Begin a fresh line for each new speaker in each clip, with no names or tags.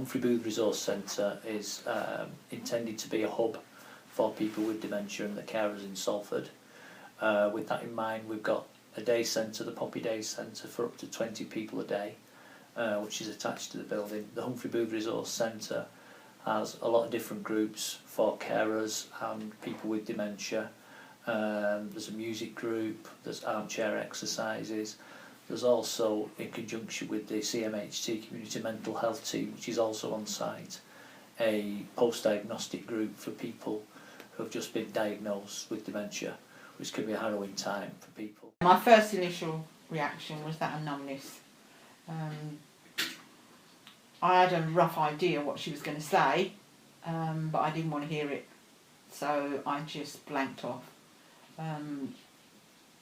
Humphrey Booth Resource Centre is intended to be a hub for people with dementia and the carers in Salford. With that in mind, we've got a day centre, the Poppy Day Centre, for up to 20 people a day, which is attached to the building. The Humphrey Booth Resource Centre has a lot of different groups for carers and people with dementia. There's a music group, there's armchair exercises, there's also, in conjunction with the CMHT Community Mental Health Team, which is also on site, a post-diagnostic group for people who have just been diagnosed with dementia, which can be a harrowing time for people.
My first initial reaction was that of numbness. I had a rough idea what she was going to say, but I didn't want to hear it, so I just blanked off.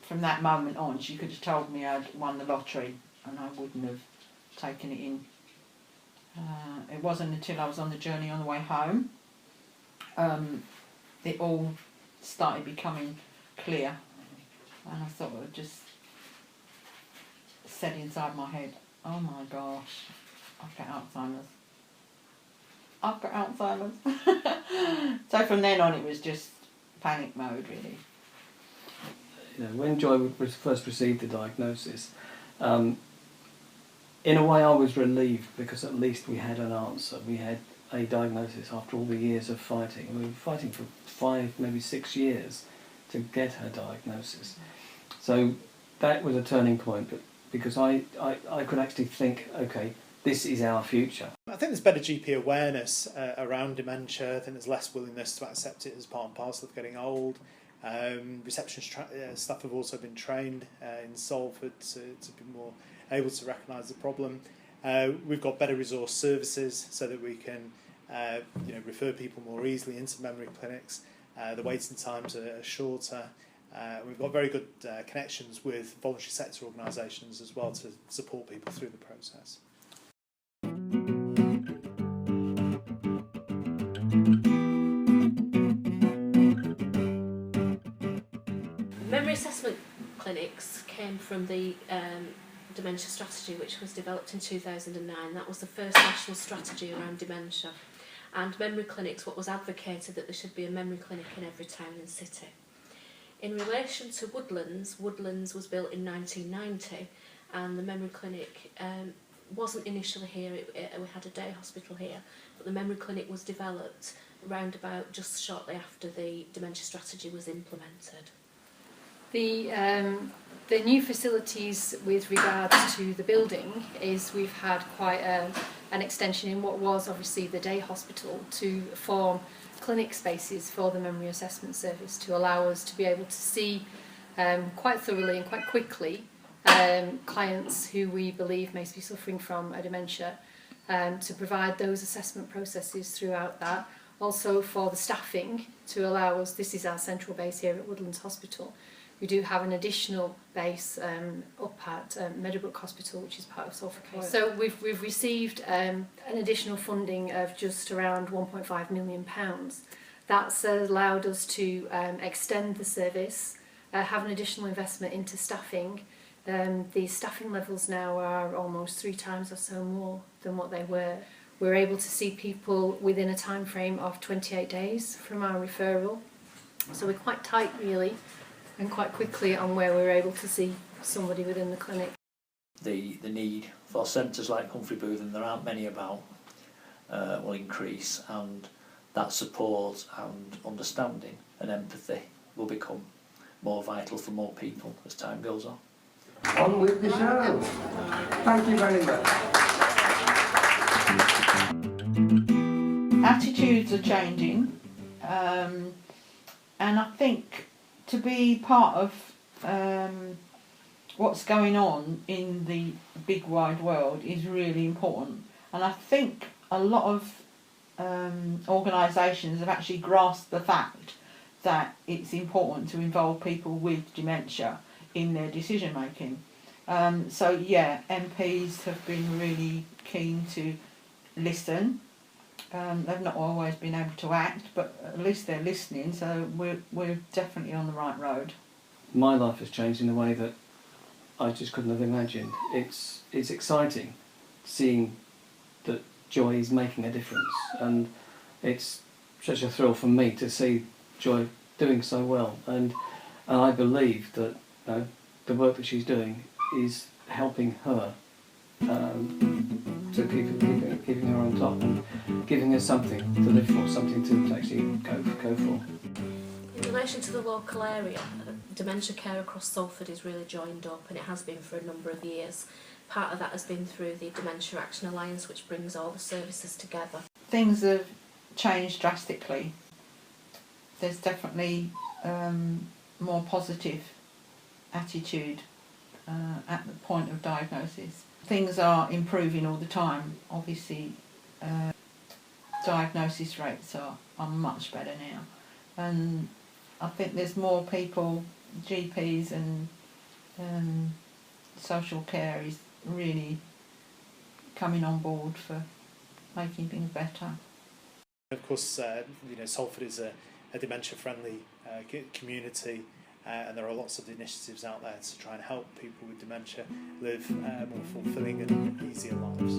From that moment on, she could have told me I'd won the lottery and I wouldn't have taken it in. It wasn't until I was on the journey on the way home it all started becoming clear, and I thought it just said inside my head, oh my gosh, I've got Alzheimer's. I've got Alzheimer's. So from then on it was just panic mode, really.
You know, when Joy first received the diagnosis, in a way I was relieved, because at least we had an answer. We had a diagnosis after all the years of fighting. We were fighting for 5, maybe 6 years to get her diagnosis. So that was a turning point, but because I could actually think, okay, this is our future.
I think there's better GP awareness around dementia. I think there's less willingness to accept it as part and parcel of getting old. Reception staff have also been trained in Salford to be more able to recognise the problem. We've got better resource services so that we can refer people more easily into memory clinics. The waiting times are shorter. We've got very good connections with voluntary sector organisations as well to support people through the process.
Memory assessment clinics came from the dementia strategy, which was developed in 2009. That was the first national strategy around dementia. And memory clinics, what was advocated that there should be a memory clinic in every town and city. In relation to Woodlands, Woodlands was built in 1990, and the memory clinic wasn't initially here. We had a day hospital here, but the memory clinic was developed round about just shortly after the dementia strategy was implemented.
The new facilities with regards to the building is we've had quite an extension in what was obviously the day hospital to form clinic spaces for the memory assessment service to allow us to be able to see quite thoroughly and quite quickly clients who we believe may be suffering from a dementia, to provide those assessment processes throughout that. Also for the staffing to allow us, this is our central base here at Woodlands Hospital. We do have an additional base up at Meadowbrook Hospital, which is part of Salford. So we've received an additional funding of just around £1.5 million. That's allowed us to extend the service, have an additional investment into staffing. The staffing levels now are almost 3 times or so more than what they were. We're able to see people within a time frame of 28 days from our referral. So we're quite tight, really, and quite quickly on where we're able to see somebody within the clinic.
The need for centres like Humphrey Booth, and there aren't many about, will increase, and that support and understanding and empathy will become more vital for more people as time goes on.
On with the show. Thank you very much.
Attitudes are changing, and I think to be part of what's going on in the big wide world is really important, and I think a lot of organisations have actually grasped the fact that it's important to involve people with dementia in their decision making. So yeah, MPs have been really keen to listen. They've not always been able to act, but at least they're listening, so we're definitely on the right road.
My life has changed in a way that I just couldn't have imagined. It's exciting seeing that Joy is making a difference, and it's such a thrill for me to see Joy doing so well, and I believe that the work that she's doing is helping her to keeping her on top and giving her something to live for, something to actually go for.
In relation to the local area, dementia care across Salford is really joined up, and it has been for a number of years. Part of that has been through the Dementia Action Alliance, which brings all the services together.
Things have changed drastically. There's definitely more positive attitude at the point of diagnosis. Things are improving all the time. Obviously, diagnosis rates are much better now, and I think there's more people, GPs and social care is really coming on board for making things better.
Of course, Salford is a dementia-friendly community, and there are lots of initiatives out there to try and help people with dementia live more fulfilling and easier lives.